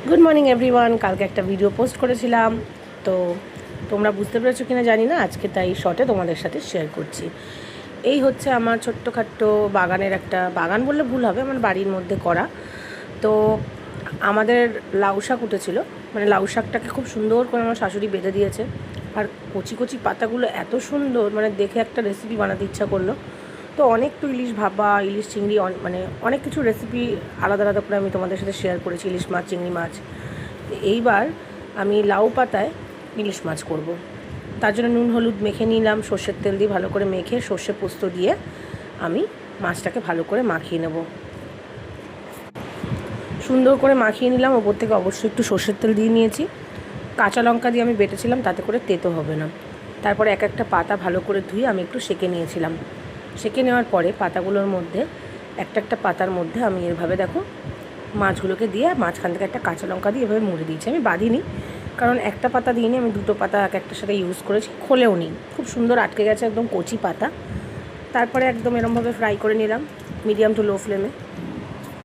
Good morning everyone. কালকে একটা video post করেছিলাম, তো তোমরা বুঝতে পেরেছো কিনা জানি না, আজকে তাই শর্টে তোমাদের সাথে শেয়ার করছি। এই হচ্ছে আমার ছোট্টখাট্ট বাগানের একটা বাগান বললে ভুল হবে, আমার বাড়ির মধ্যে করা। তো আমাদের লাউ শাক উঠেছিল, মানে লাউ শাকটাকে খুব সুন্দর করে আমার শাশুড়ি বেঁধে দিয়েছে। আর কচি কচি পাতাগুলো এত সুন্দর, মানে দেখে একটা রেসিপি বানাতে ইচ্ছা করলো। তো অনেক তো ইলিশ ভাপা, ইলিশ চিংড়ি, মানে অনেক কিছু রেসিপি আলাদা আলাদা করে আমি তোমাদের সাথে শেয়ার করেছি, ইলিশ মাছ, চিংড়ি মাছ। এইবার আমি লাউ পাতায় ইলিশ মাছ করব। তার জন্য নুন হলুদ মেখে নিলাম, সর্ষের তেল দিয়ে ভালো করে মেখে সর্ষে পোস্ত দিয়ে আমি মাছটাকে ভালো করে মাখিয়ে নেব। সুন্দর করে মাখিয়ে নিলাম, ওপর থেকে অবশ্যই একটু সর্ষের তেল দিয়ে নিয়েছি। কাঁচা লঙ্কা দিয়ে আমি বেটেছিলাম, তাতে করে তেতো হবে না। তারপরে এক একটা পাতা ভালো করে ধুয়ে আমি একটু সেঁকে নিয়েছিলাম। সেঁকে নেওয়ার পরে পাতাগুলোর মধ্যে একটা একটা পাতার মধ্যে আমি এভাবে দেখো মাছগুলোকে দিয়ে মাঝখান থেকে একটা কাঁচা লঙ্কা দিয়ে এভাবে মুড়ে দিয়েছি। আমি বাঁধিনি, কারণ একটা পাতা দিইনি, আমি দুটো পাতা এক একটার সাথে ইউজ করেছি, খোলেও নিই, খুব সুন্দর আটকে গেছে, একদম কচি পাতা। তারপরে একদম এরমভাবে ফ্রাই করে নিলাম মিডিয়াম টু লো ফ্লেমে।